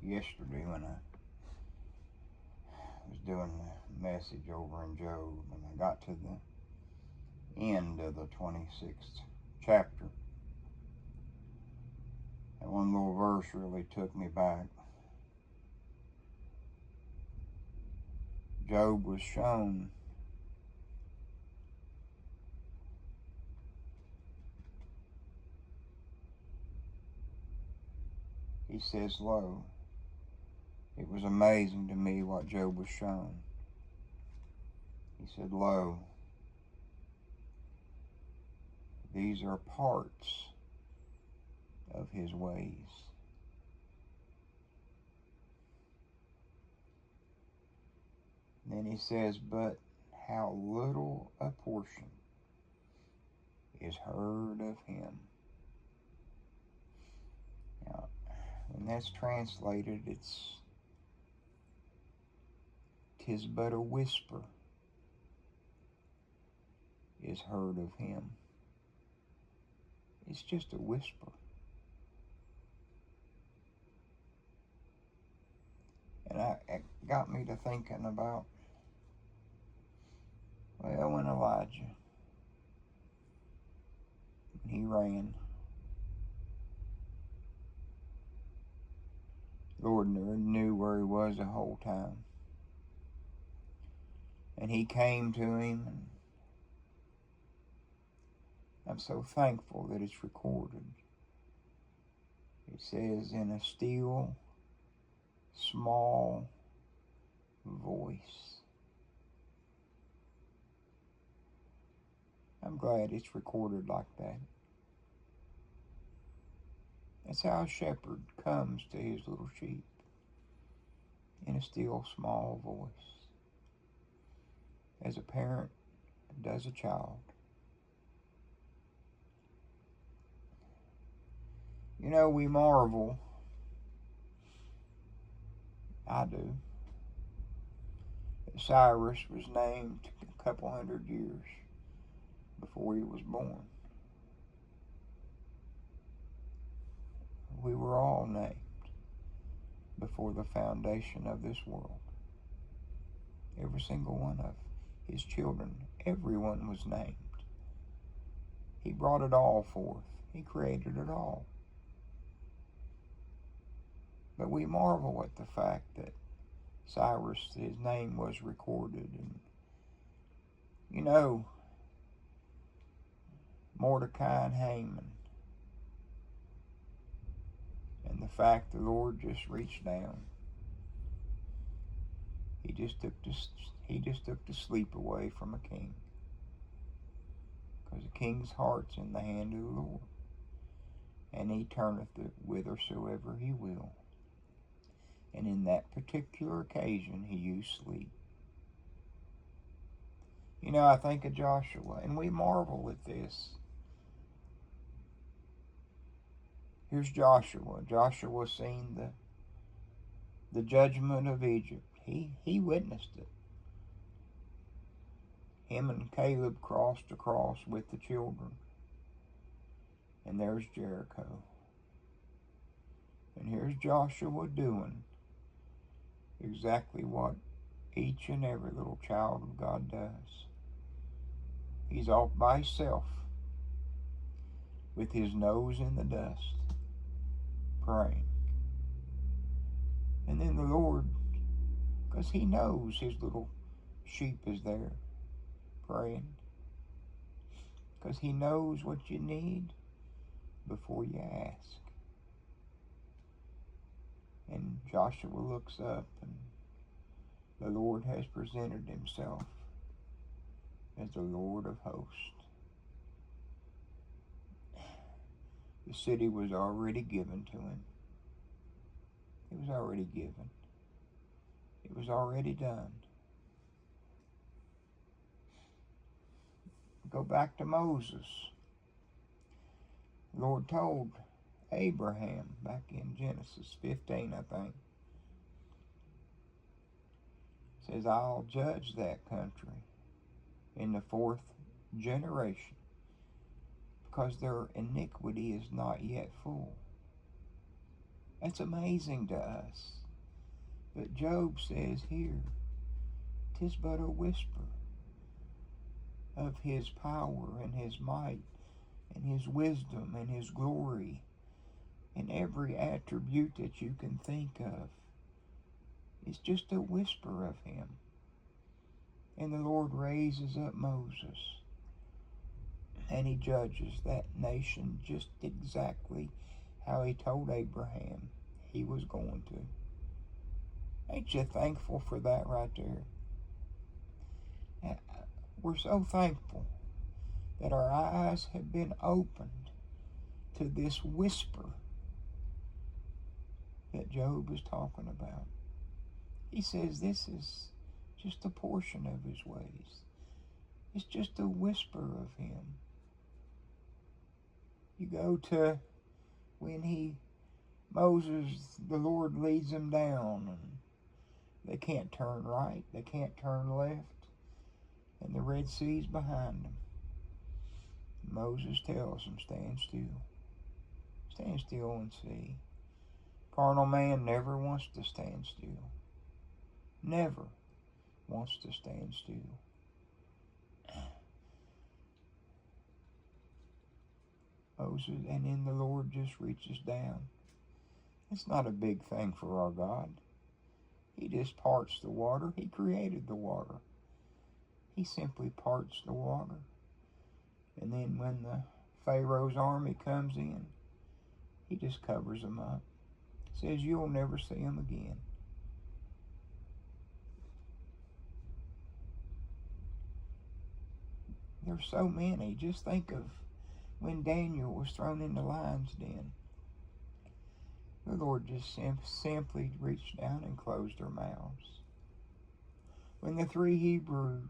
yesterday when I was doing the message over in Job, and I got to the end of the 26th chapter. And one little verse really took me back. Job was shown he says, "Lo, it was amazing to me what Job was shown." He said, "Lo, these are parts of his ways." Then he says, "But how little a portion is heard of him." Now, when that's translated, "'Tis but a whisper is heard of him." It's just a whisper. And it got me to thinking about, well, when Elijah, when he ran, Lord knew where he was the whole time. And he came to him, and I'm so thankful that it's recorded. It says, "In a still, small voice." I'm glad it's recorded like that. That's how a shepherd comes to his little sheep, in a still, small voice, as a parent does a child. You know, we marvel, I do, that Cyrus was named a couple hundred years before he was born. We were all named before the foundation of this world. Every single one of his children, everyone was named. He brought it all forth. He created it all. But we marvel at the fact that Cyrus, his name was recorded. And, you know, Mordecai and Haman, and the fact the Lord just reached down. He just took the sleep away from a king. Because the king's heart's in the hand of the Lord, and he turneth it whithersoever he will. And in that particular occasion, he used sleep. You know, I think of Joshua, and we marvel at this. Here's Joshua. Joshua seen the judgment of Egypt. He witnessed it. Him and Caleb crossed across with the children. And there's Jericho. And here's Joshua doing exactly what each and every little child of God does. He's off by himself with his nose in the dust, praying. And then the Lord, because he knows his little sheep is there, praying. Because he knows what you need before you ask. And Joshua looks up, and the Lord has presented himself as the Lord of hosts. The city was already given to him. It was already given. It was already done. Go back to Moses. The Lord told Abraham back in Genesis 15, I think. It says, "I'll judge that country in the 4th generation, because their iniquity is not yet full." That's amazing to us. But Job says here, 'tis but a whisper of his power and his might and his wisdom and his glory and every attribute that you can think of. It's just a whisper of him. And the Lord raises up Moses, and he judges that nation just exactly how he told Abraham he was going to. Ain't you thankful for that right there? We're so thankful that our eyes have been opened to this whisper that Job is talking about. He says this is just a portion of his ways. It's just a whisper of him. You go to when Moses, the Lord leads them down, and they can't turn right, they can't turn left, and the Red Sea's behind them. Moses tells them, stand still. Stand still and see. Carnal man never wants to stand still. Never wants to stand still. Moses, and then the Lord just reaches down. It's not a big thing for our God. He just parts the water. He created the water. He simply parts the water. And then when the Pharaoh's army comes in, he just covers them up. Says you'll never see them again. There's so many. Just think of when Daniel was thrown in the lion's den. The Lord just simply reached down and closed their mouths. When the 3 Hebrew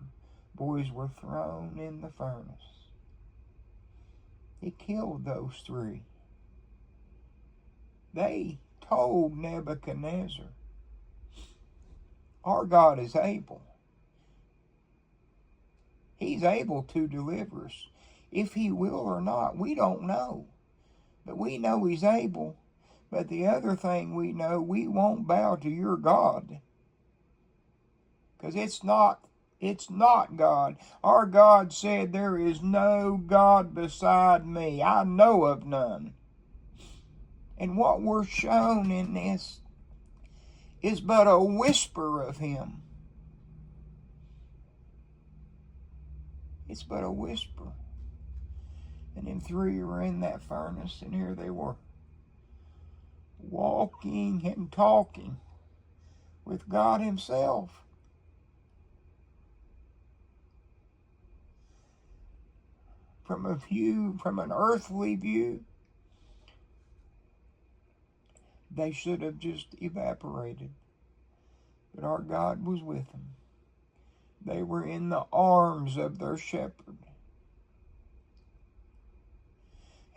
boys were thrown in the furnace, He killed those 3. They told Nebuchadnezzar, our God is able. He's able to deliver us. If He will or not, we don't know. But we know He's able. But the other thing we know, we won't bow to your God. Because it's not God. Our God said, there is no God beside me. I know of none. And what we're shown in this is but a whisper of Him. It's but a whisper. And then 3 were in that furnace, and here they were, walking and talking with God Himself. From an earthly view, they should have just evaporated. But our God was with them. They were in the arms of their shepherd.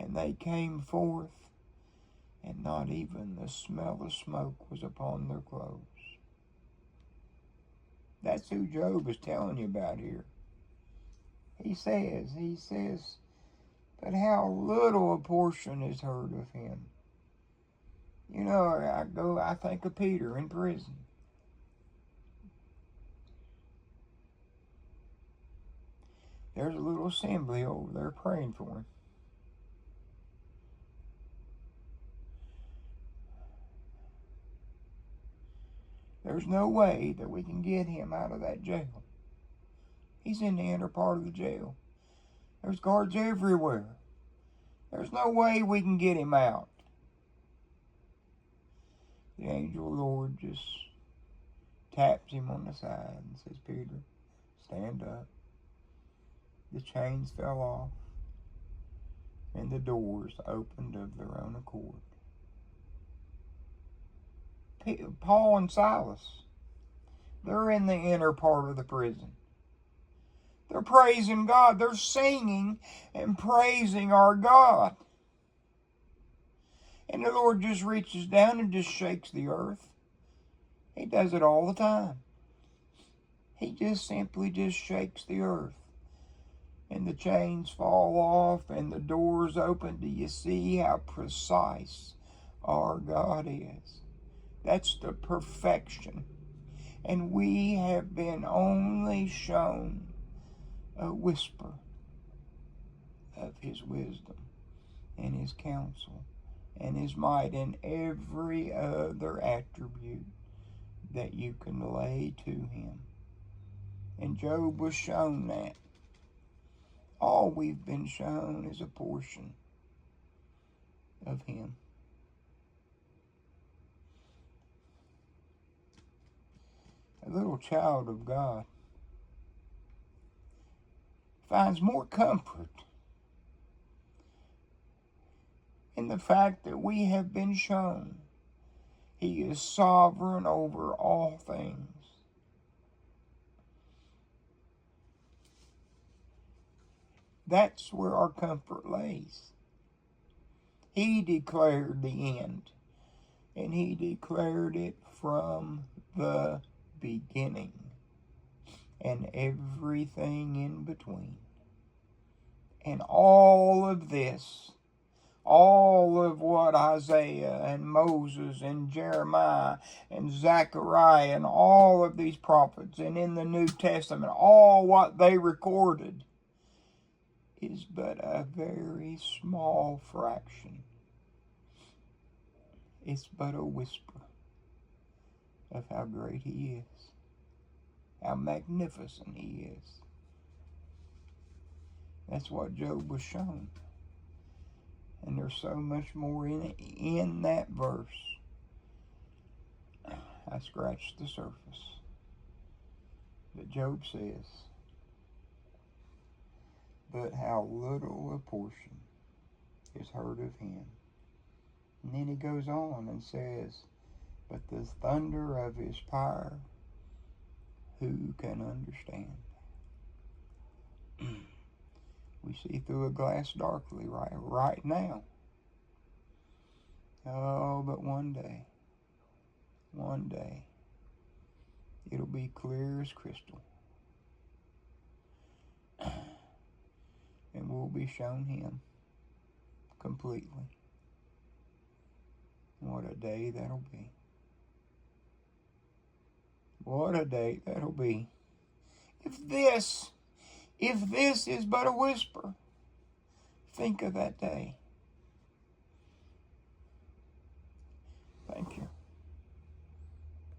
And they came forth, and not even the smell of smoke was upon their clothes. That's who Job is telling you about here. He says, but how little a portion is heard of him. You know, I think of Peter in prison. There's a little assembly over there praying for him. There's no way that we can get him out of that jail. He's in the inner part of the jail. There's guards everywhere. There's no way we can get him out. The angel of the Lord just taps him on the side and says, Peter, stand up. The chains fell off, and the doors opened of their own accord. Paul and Silas, they're in the inner part of the prison. They're praising God. They're singing and praising our God. And the Lord just reaches down and just shakes the earth. He does it all the time. He just simply just shakes the earth. And the chains fall off and the doors open. Do you see how precise our God is. That's the perfection. And we have been only shown a whisper of His wisdom and His counsel and His might and every other attribute that you can lay to Him. And Job was shown that. All we've been shown is a portion of Him. A little child of God finds more comfort in the fact that we have been shown He is sovereign over all things. That's where our comfort lays. He declared the end, and He declared it from the beginning and everything in between. And all of this, all of what Isaiah and Moses and Jeremiah and Zechariah and all of these prophets and in the New Testament, all what they recorded is but a very small fraction. It's but a whisper of how great He is, how magnificent He is. That's what Job was shown. And there's so much more in that verse. I scratched the surface. But Job says, but how little a portion is heard of Him. And then he goes on and says, but the thunder of His power, who can understand? We see through a glass darkly right now. Oh, but one day, it'll be clear as crystal. And we'll be shown Him completely. What a day that'll be. What a day that'll be. If this is but a whisper, think of that day. Thank you.